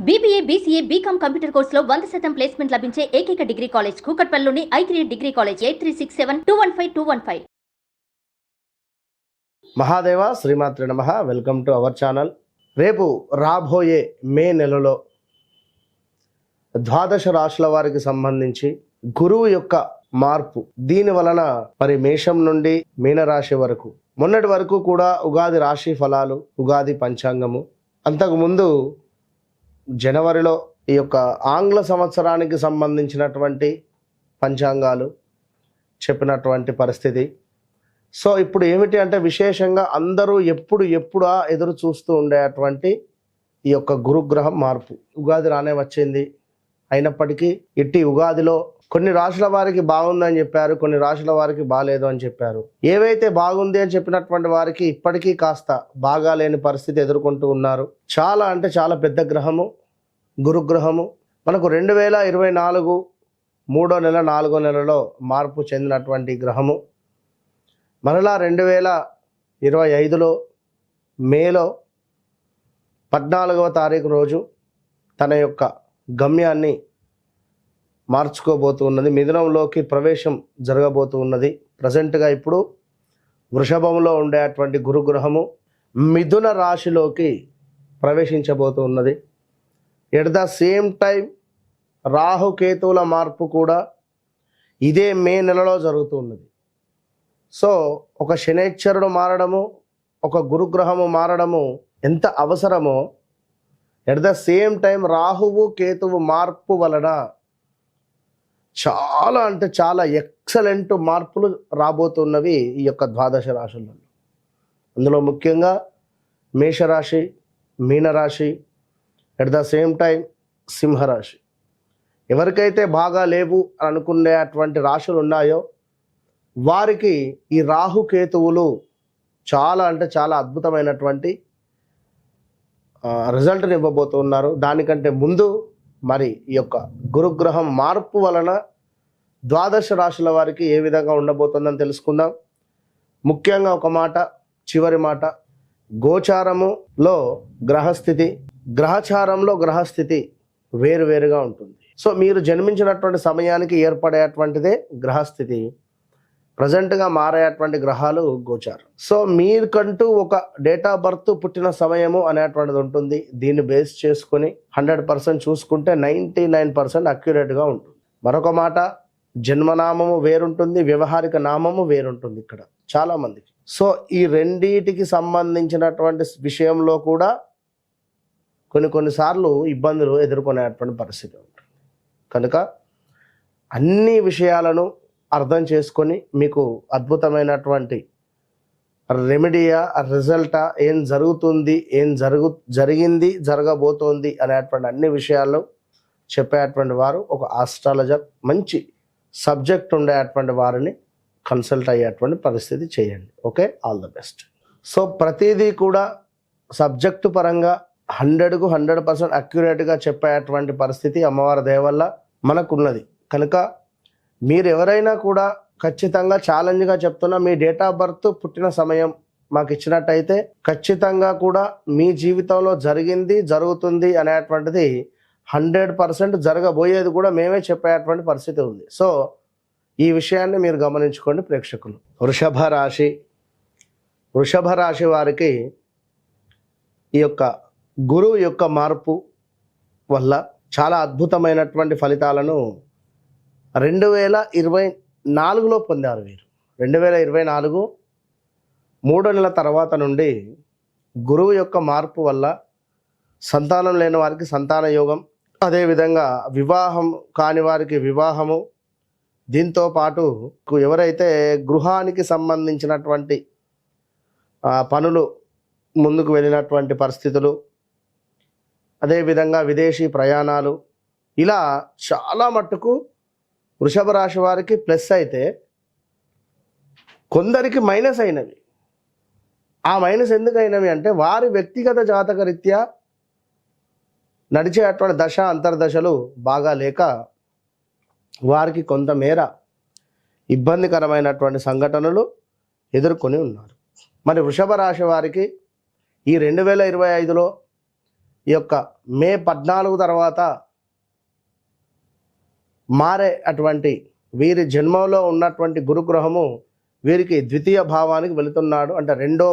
BBA, BCA, BCom computer కోర్సులో 100% placement లభించే ఏకైక డిగ్రీ కాలేజ్ కూకట్పల్లిలోని i3 డిగ్రీ కాలేజ్ 8367215215. మహాదేవ శ్రీమాత్రి నమః. Welcome to our channel. రేపు రాబోయే మే నెలలో ద్వాదశ రాశుల వారికి సంబంధించి గురువు యొక్క మార్పు, దీని వలన మరి మేషం నుండి మీనరాశి వరకు, మొన్నటి వరకు కూడా ఉగాది రాశి ఫలాలు, ఉగాది పంచాంగము, అంతకుముందు జనవరిలో ఈ యొక్క ఆంగ్ల సంవత్సరానికి సంబంధించినటువంటి పంచాంగాలు చెప్పినటువంటి పరిస్థితి. సో ఇప్పుడు ఏమిటి అంటే విశేషంగా అందరూ ఎప్పుడా ఎదురు చూస్తూ ఉండేటువంటి ఈ యొక్క గురుగ్రహం మార్పు. ఉగాది రానే వచ్చింది, అయినప్పటికీ ఇట్టి ఉగాదిలో కొన్ని రాశుల వారికి బాగుందని చెప్పారు, కొన్ని రాశుల వారికి బాగాలేదు అని చెప్పారు. ఏవైతే బాగుంది అని చెప్పినటువంటి వారికి ఇప్పటికీ కాస్త బాగాలేని పరిస్థితి ఎదుర్కొంటూ ఉన్నారు. చాలా అంటే చాలా పెద్ద గ్రహము గురుగ్రహము. మనకు 2024 3వ నెల 4వ నెలలో మార్పు చెందినటువంటి గ్రహము. మరలా 2025లో మేలో 14వ తారీఖు రోజు తన యొక్క గమ్యాన్ని మార్చుకోబోతున్నది, మిథునంలోకి ప్రవేశం జరగబోతూ ఉన్నది. ప్రజెంట్గా ఇప్పుడు వృషభంలో ఉండేటువంటి గురుగ్రహము మిథున రాశిలోకి ప్రవేశించబోతూ ఉన్నది. ఎట్ ద సేమ్ టైం రాహుకేతువుల మార్పు కూడా ఇదే మే నెలలో జరుగుతూ ఉన్నది. సో ఒక శనైశ్చరుడు మారడము, ఒక గురుగ్రహము మారడము ఎంత అవసరమో, ఎట్ ద సేమ్ టైం రాహువు కేతువు మార్పు వలన చాలా అంటే చాలా ఎక్సలెంట్ మార్పులు రాబోతున్నవి ఈ యొక్క ద్వాదశ రాశులలో. అందులో ముఖ్యంగా మేషరాశి, మీనరాశి, ఎట్ ద సేమ్ టైం సింహరాశి. ఎవరికైతే బాగా లేవు అని అనుకునేటువంటి రాశులు ఉన్నాయో వారికి ఈ రాహుకేతువులు చాలా అంటే చాలా అద్భుతమైనటువంటి రిజల్ట్ని ఇవ్వబోతున్నారు. దానికంటే ముందు మరి ఈ యొక్క గురుగ్రహం మార్పు వలన ద్వాదశ రాశుల వారికి ఏ విధంగా ఉండబోతుందని తెలుసుకుందాం. ముఖ్యంగా ఒక మాట, చివరి మాట, గోచారములో గ్రహస్థితి, గ్రహచారంలో గ్రహస్థితి వేరువేరుగా ఉంటుంది. సో మీరు జన్మించినటువంటి సమయానికి ఏర్పడేటువంటిదే గ్రహస్థితి. ప్రజెంట్గా మారేటువంటి గ్రహాలు గోచారం. సో మీకంటూ ఒక డేట్ ఆఫ్ బర్త్, పుట్టిన సమయము అనేటువంటిది ఉంటుంది. దీన్ని బేస్ చేసుకొని 100% చూసుకుంటే 99% అక్యురేట్గా ఉంటుంది. మరొక మాట, జన్మనామము వేరుంటుంది, వ్యవహారిక నామము వేరుంటుంది ఇక్కడ చాలామందికి. సో ఈ రెండిటికి సంబంధించినటువంటి విషయంలో కూడా కొన్నిసార్లు ఇబ్బందులు ఎదుర్కొనేటువంటి పరిస్థితి ఉంటుంది. కనుక అన్ని విషయాలను అర్థం చేసుకొని మీకు అద్భుతమైనటువంటి రెమెడీయా, రిజల్టా, ఏం జరుగుతుంది, ఏం జరిగింది, జరగబోతోంది అనేటువంటి అన్ని విషయాలు చెప్పేటువంటి వారు ఒక ఆస్ట్రాలజర్, మంచి సబ్జెక్ట్ ఉండేటువంటి వారిని కన్సల్ట్ అయ్యేటువంటి పరిస్థితి చేయండి. Okay, all the best. So ప్రతిదీ కూడా సబ్జెక్టు పరంగా 100కు 100% అక్యురేట్గా చెప్పేటువంటి పరిస్థితి అమ్మవారి దయ వల్ల మనకున్నది. కనుక మీరు ఎవరైనా కూడా ఖచ్చితంగా ఛాలెంజ్గా చెప్తున్నా, మీ డేట్ ఆఫ్ బర్త్, పుట్టిన సమయం మాకు ఇచ్చినట్టయితే ఖచ్చితంగా కూడా మీ జీవితంలో జరిగింది, జరుగుతుంది అనేటువంటిది 100% జరగబోయేది కూడా మేమే చెప్పేటువంటి పరిస్థితి ఉంది. సో ఈ విషయాన్ని మీరు గమనించుకోండి ప్రేక్షకులు. వృషభ రాశి వారికి ఈ యొక్క గురువు యొక్క మార్పు వల్ల చాలా అద్భుతమైనటువంటి ఫలితాలను 2024లో పొందారు వీరు. 2024 3వ నెల తర్వాత నుండి గురువు యొక్క మార్పు వల్ల సంతానం లేని వారికి సంతాన యోగం, అదేవిధంగా వివాహం కాని వారికి వివాహము, దీంతో పాటు ఎవరైతే గృహానికి సంబంధించినటువంటి పనులు ముందుకు వెళ్ళినటువంటి పరిస్థితులు, అదేవిధంగా విదేశీ ప్రయాణాలు, ఇలా చాలా మట్టుకు వృషభ రాశి వారికి ప్లస్ అయితే కొందరికి మైనస్ అయినవి. ఆ మైనస్ ఎందుకు అయినవి అంటే వారి వ్యక్తిగత జాతక రీత్యా నడిచేటువంటి దశ అంతర్దశలు బాగా లేక వారికి కొంతమేర ఇబ్బందికరమైనటువంటి సంఘటనలు ఎదుర్కొని ఉన్నారు. మరి వృషభ రాశి వారికి ఈ 2025లో ఈ యొక్క మే 14 తర్వాత మారే అటువంటి వీరి జన్మంలో ఉన్నటువంటి గురుగ్రహము వీరికి ద్వితీయ భావానికి వెళుతున్నాడు. అంటే రెండో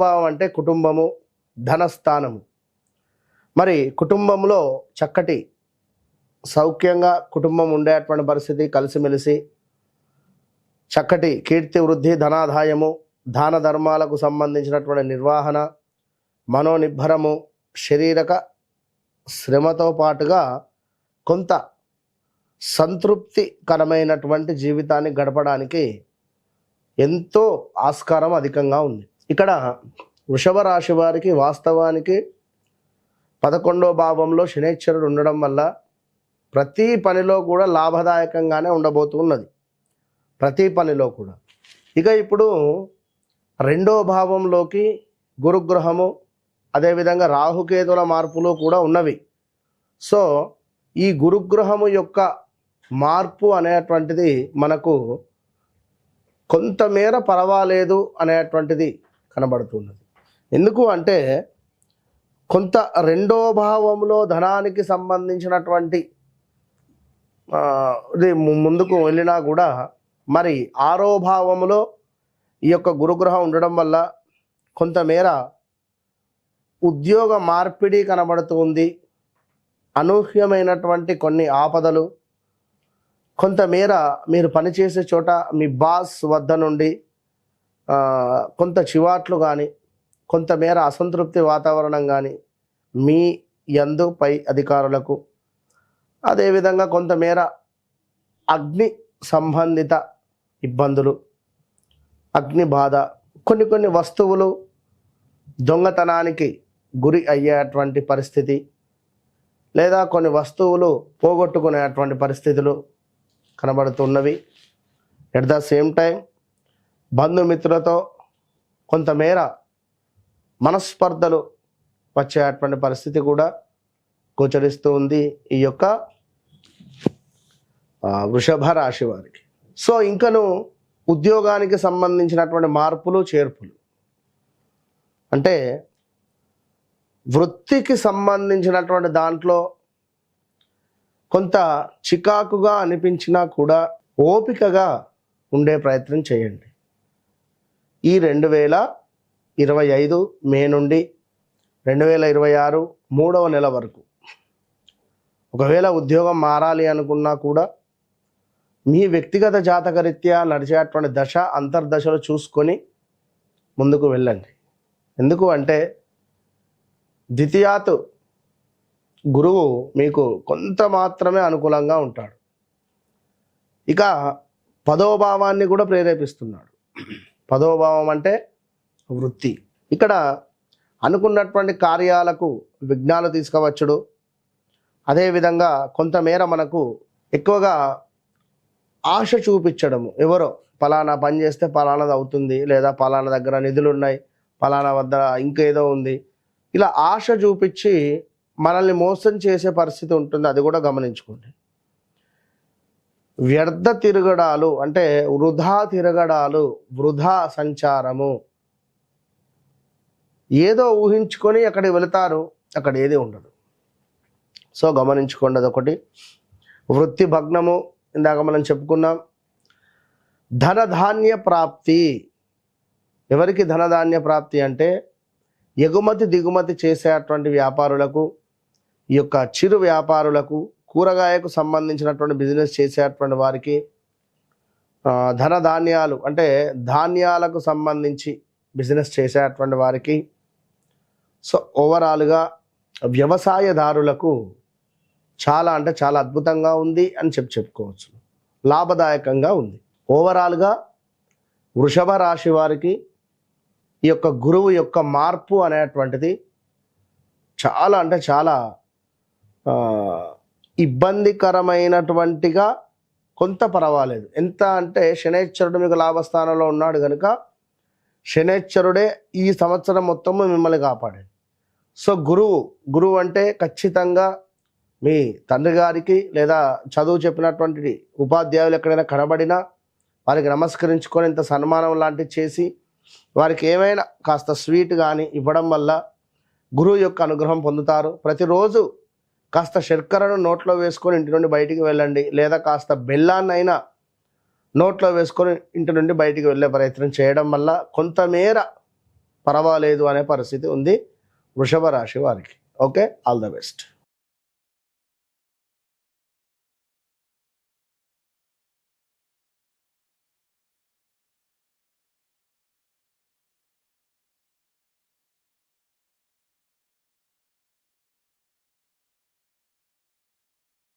భావం అంటే కుటుంబము, ధనస్థానము. మరి కుటుంబంలో చక్కటి సౌఖ్యంగా కుటుంబం ఉండేటువంటి పరిస్థితి, కలిసిమెలిసి చక్కటి కీర్తి వృద్ధి, ధనాదాయము, దాన ధర్మాలకు సంబంధించినటువంటి నిర్వహణ, మనోనిబ్బరము, శారీరక శ్రమతో పాటుగా కొంత సంతృప్తికరమైనటువంటి జీవితాన్ని గడపడానికి ఎంతో ఆస్కారం అధికంగా ఉంది. ఇక్కడ వృషభ రాశి వారికి వాస్తవానికి 11వ భావంలో శనైశ్వరుడు ఉండడం వల్ల ప్రతి పనిలో కూడా లాభదాయకంగానే ఉండబోతున్నది, ప్రతి పనిలో కూడా. ఇక ఇప్పుడు 2వ భావంలోకి గురుగ్రహము, అదేవిధంగా రాహుకేతుల మార్పులు కూడా ఉన్నవి. సో ఈ గురుగ్రహము యొక్క మార్పు అనేటువంటిది మనకు కొంతమేర పర్వాలేదు అనేటువంటిది కనబడుతున్నది. ఎందుకు అంటే కొంత 2వ భావంలో ధనానికి సంబంధించినటువంటి ముందుకు వెళ్ళినా కూడా మరి 6వ భావంలో ఈ యొక్క గురుగ్రహం ఉండడం వల్ల కొంతమేర ఉద్యోగ మార్పిడి కనబడుతుంది. అనూహ్యమైనటువంటి కొన్ని ఆపదలు, కొంతమేర మీరు పనిచేసే చోట మీ బాస్ వద్ద నుండి కొంత చివాట్లు కానీ, కొంతమేర అసంతృప్తి వాతావరణం కానీ మీ యందు పై అధికారులకు, అదేవిధంగా కొంతమేర అగ్ని సంబంధిత ఇబ్బందులు, అగ్ని బాధ, కొన్ని వస్తువులు దొంగతనానికి గురి అయ్యేటువంటి పరిస్థితి, లేదా కొన్ని వస్తువులు పోగొట్టుకునేటువంటి పరిస్థితులు కనబడుతున్నవి. ఎట్ ద సేమ్ టైం బంధుమిత్రులతో కొంతమేర మనస్పర్ధలు వచ్చేటువంటి పరిస్థితి కూడా గోచరిస్తూ ఉంది ఈ యొక్క వృషభ రాశి వారికి. సో ఇంకను ఉద్యోగానికి సంబంధించినటువంటి మార్పులు చేర్పులు, అంటే వృత్తికి సంబంధించినటువంటి దాంట్లో కొంత చికాకుగా అనిపించినా కూడా ఓపికగా ఉండే ప్రయత్నం చేయండి. ఈ 2025 మే నుండి 2026 3వ నెల వరకు ఒకవేళ ఉద్యోగం మారాలి అనుకున్నా కూడా మీ వ్యక్తిగత జాతకరీత్యా నడిచేటువంటి దశ అంతర్దశలు చూసుకొని ముందుకు వెళ్ళండి. ఎందుకు అంటే ద్వితీయాత్ గురువు మీకు కొంత మాత్రమే అనుకూలంగా ఉంటాడు. ఇక 10వ భావాన్ని కూడా ప్రేరేపిస్తున్నాడు. 10వ భావం అంటే వృత్తి. ఇక్కడ అనుకున్నటువంటి కార్యాలకు విఘ్నాలు తీసుకువచ్చుడు, అదేవిధంగా కొంతమేర మనకు ఎక్కువగా ఆశ చూపించడము, ఎవరో పలానా పని చేస్తే పలానాది అవుతుంది, లేదా పలానా దగ్గర నిధులు ఉన్నాయి, పలానా వద్ద ఇంకేదో ఉంది, ఇలా ఆశ చూపించి మనల్ని మోసం చేసే పరిస్థితి ఉంటుంది. అది కూడా గమనించుకోండి. వ్యర్థ తిరగడాలు అంటే వృధా తిరగడాలు, వృధా సంచారము, ఏదో ఊహించుకొని అక్కడికి వెళతారు, అక్కడ ఏది ఉండదు. సో గమనించుకోండి. అదొకటి. వృత్తి భగ్నము, ఇందాక మనం చెప్పుకున్నాం. ధనధాన్య ప్రాప్తి. ఎవరికి ధనధాన్య ప్రాప్తి అంటే ఎగుమతి దిగుమతి చేసేటువంటి వ్యాపారులకు, ఈ యొక్క చిరు వ్యాపారులకు, కూరగాయకు సంబంధించినటువంటి బిజినెస్ చేసేటువంటి వారికి, ధనధాన్యాలు అంటే ధాన్యాలకు సంబంధించి బిజినెస్ చేసేటువంటి వారికి, సో ఓవరాల్గా వ్యవసాయదారులకు చాలా అంటే చాలా అద్భుతంగా ఉంది అని చెప్పుకోవచ్చు. లాభదాయకంగా ఉంది. ఓవరాల్గా వృషభ రాశి వారికి ఈ యొక్క గురువు యొక్క మార్పు అనేటువంటిది చాలా అంటే చాలా ఇబ్బందికరమైనటువంటిగా కొంత పర్వాలేదు. ఎంత అంటే శనైశ్వరుడు మీకు లాభస్థానంలో ఉన్నాడు కనుక శనైశ్వరుడే ఈ సంవత్సరం మొత్తము మిమ్మల్ని కాపాడాడు. సో గురువు అంటే ఖచ్చితంగా మీ తండ్రి గారికి లేదా చదువు చెప్పినటువంటి ఉపాధ్యాయులు ఎక్కడైనా కనబడినా వారికి నమస్కరించుకొని ఇంత సన్మానం లాంటివి చేసి వారికి ఏమైనా కాస్త స్వీట్ కానీ ఇవ్వడం వల్ల గురువు యొక్క అనుగ్రహం పొందుతారు. ప్రతిరోజు కాస్త శర్కరను నోట్లో వేసుకొని ఇంటి నుండి బయటికి వెళ్ళండి, లేదా కాస్త బెల్లాన్నైనా నోట్లో వేసుకొని ఇంటి నుండి బయటికి వెళ్ళే ప్రయత్నం చేయడం వల్ల కొంతమేర పర్వాలేదు అనే పరిస్థితి ఉంది వృషభ రాశి వారికి. Okay, all the best.